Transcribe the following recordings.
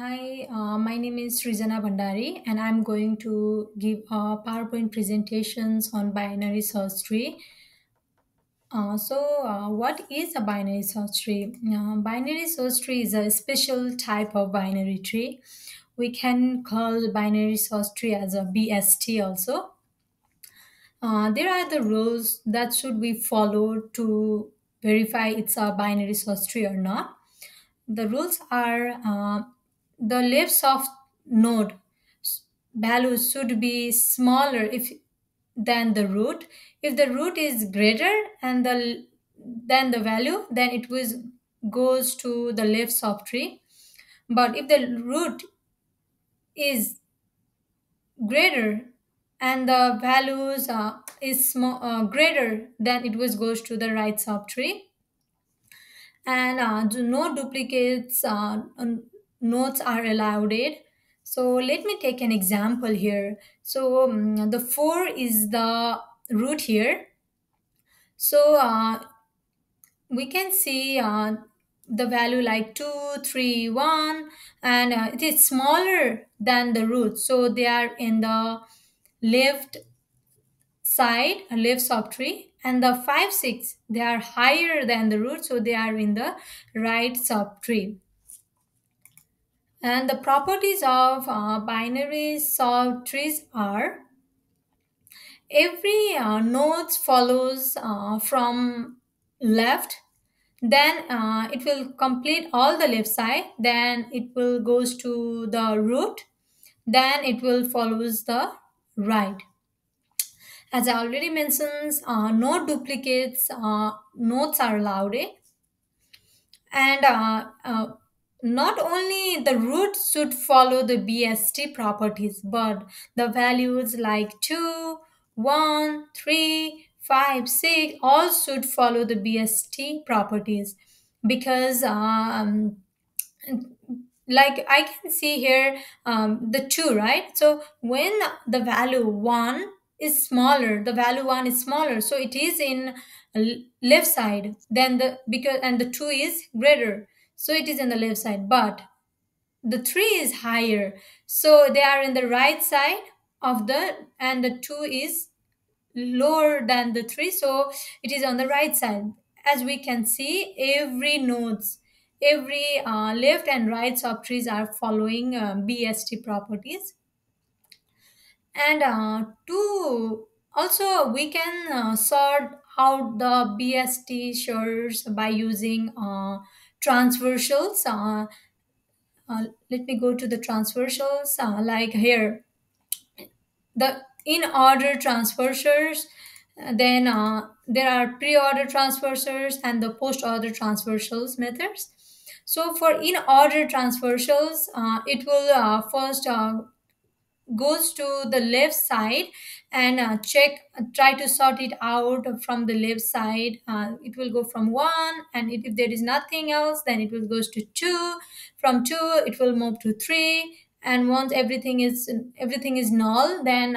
Hi, my name is Srijana Bhandari, and I'm going to give PowerPoint presentations on binary search tree. What is a binary search tree? Binary search tree is a special type of binary tree. We can call binary search tree as a BST also. There are the rules that should be followed to verify it's a binary search tree or not. The rules are the left of node values should be smaller if than the root. If the root is greater and than the value, then it was goes to the left subtree. But if the root is greater and the values is greater, then it was goes to the right subtree. And no duplicates nodes are allowed it. So let me take an example here. So the 4 is the root here. So we can see the value like 2, 3, 1, and it is smaller than the root, so they are in the left side, left subtree, and the 5, 6, they are higher than the root, so they are in the right subtree. And the properties of binary subtrees are every node follows from left, then it will complete all the left side, then it will goes to the root, then it will follows the right. As I already mentioned, no duplicates nodes are allowed, and not only the root should follow the BST properties, but the values like 2, 1, 3, 5, 6 all should follow the BST properties, because like I can see here the 2, right? So when the value 1 is smaller, the value 1 is smaller, so it is in left side, then the because and the 2 is greater, so it is in the left side, but the 3 is higher, so they are in the right side of the, and the 2 is lower than the 3, so it is on the right side. As we can see, every nodes, every left and right subtrees are following BST properties. And to also we can sort out the BST shares by using transversals. Let me go to the transversals, like here the in order transversals, then there are pre-order transversals and the post-order transversals methods. So for in order transversals, it will first goes to the left side and try to sort it out from the left side. It will go from 1, and if there is nothing else, then it will goes to 2. From 2 it will move to 3, and once everything is null, then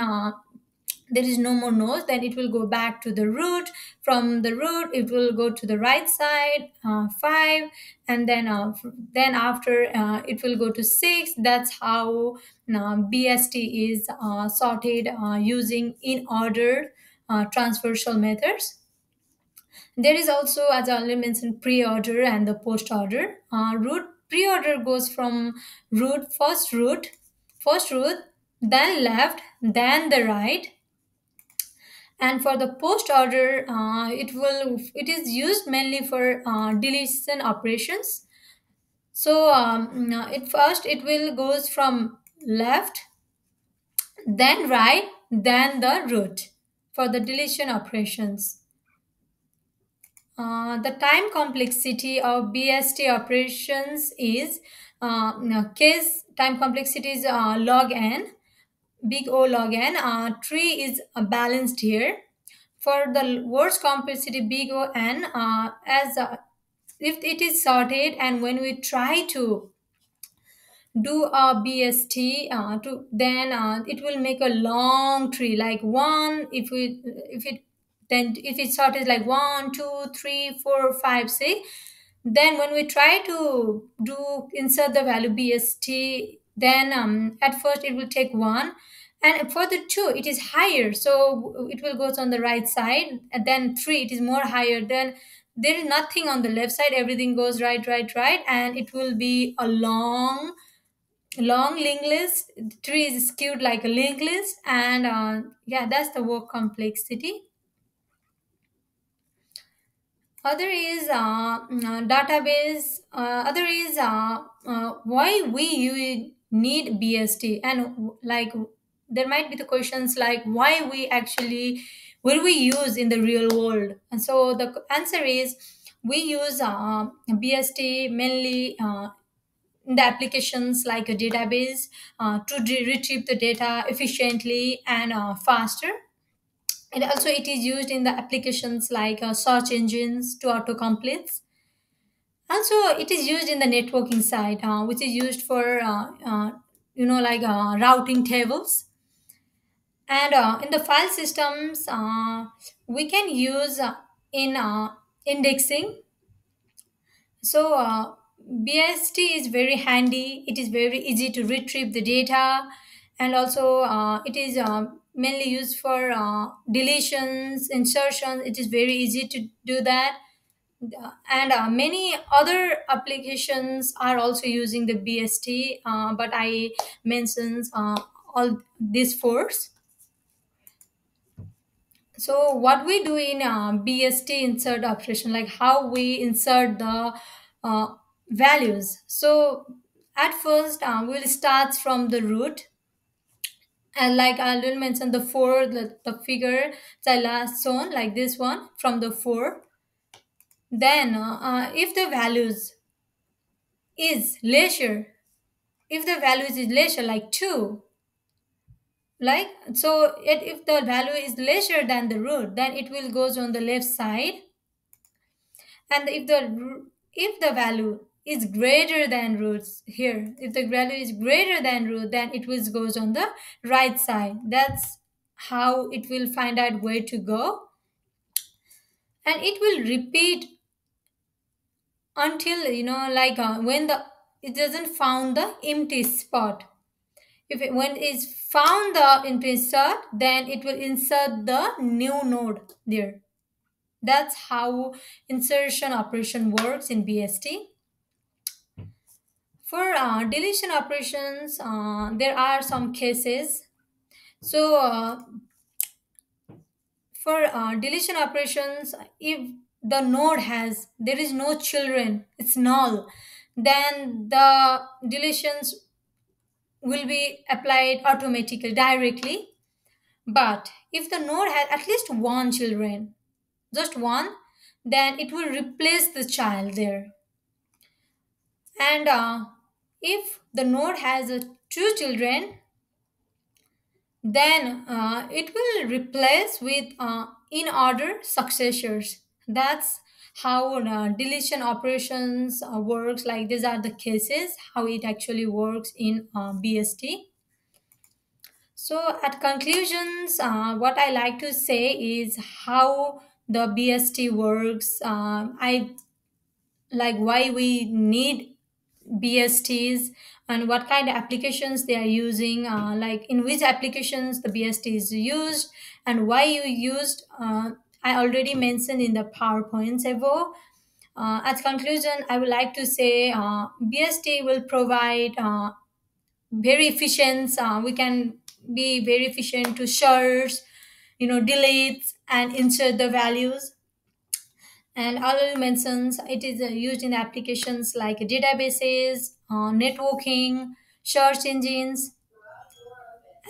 there is no more nodes, then it will go back to the root. From the root it will go to the right side, 5, and then after it will go to 6. That's how BST is sorted using in order transversal methods. There is also, as I already mentioned, pre-order and the post-order. Root pre-order goes from root, then left, then the right. And for the post order, it is used mainly for deletion operations. So it will goes from left, then right, then the root for the deletion operations. The time complexity of BST operations is case time complexity is log n, big O log n. Tree is balanced here. For the words complexity big O n, as if it is sorted, and when we try to do a BST, to then it will make a long tree like 1. If it sorted like 1, 2, 3, 4, 5, 6, Then when we try to do insert the value bst, then at first it will take 1, and for the 2 it is higher, so it will goes on the right side, and then 3 it is more higher, then there is nothing on the left side, everything goes right, right, right, and it will be a long linked list. Tree is skewed like a linked list, and yeah, that's the work complexity. Other is database. Other is why we need BST, and like there might be the questions like why we actually will we use in the real world. And so the answer is we use BST mainly in the applications like a database to retrieve the data efficiently and faster. And also it is used in the applications like search engines to autocomplete. Also it is used in the networking side, which is used for like routing tables. And in the file systems, we can use in indexing. So BST is very handy. It is very easy to retrieve the data, and also it is mainly used for deletions, insertions. It is very easy to do that. And many other applications are also using the BST, but I mentioned all these four. So what we do in BST insert operation, like how we insert the uh, values. So at first we'll start from the root, and like I will mention the four, the figure that I last shown, like this one from the four. Then if the values is leisure, if the values is leisure like 2, like so if the value is lesser than the root, then it will goes on the left side. And if the value is greater than roots here, if the value is greater than root, then it will goes on the right side. That's how it will find out where to go, and it will repeat until like when the it doesn't found the empty spot. If it when it's found the empty spot, then it will insert the new node there. That's how insertion operation works in BST. For deletion operations, there are some cases. So, for deletion operations, if the node has there is no children, it's null, then the deletions will be applied automatically directly. But if the node has at least one children, just one, then it will replace the child there. And if the node has two children, then it will replace with in order successors. That's how deletion operations works. Like these are the cases how it actually works in BST. So at conclusions, what I like to say is how the BST works. I like why we need BSTs and what kind of applications they are using, like in which applications the BST is used and why you used. I already mentioned in the PowerPoints above. As conclusion, I would like to say BST will provide very efficient. We can be very efficient to search, delete and insert the values. And already mentions it is used in applications like databases, networking, search engines.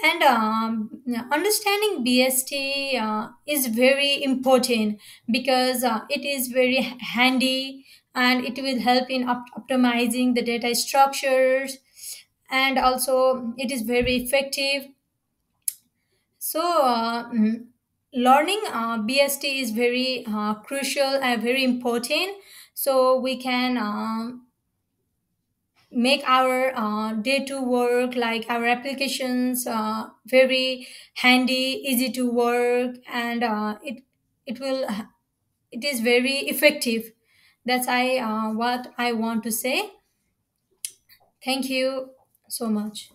And understanding BST is very important because it is very handy, and it will help in optimizing the data structures, and also it is very effective. So learning BST is very crucial and very important, so we can make our day to work, like our applications, very handy, easy to work, and it will it is very effective. That's I what I want to say. Thank you so much.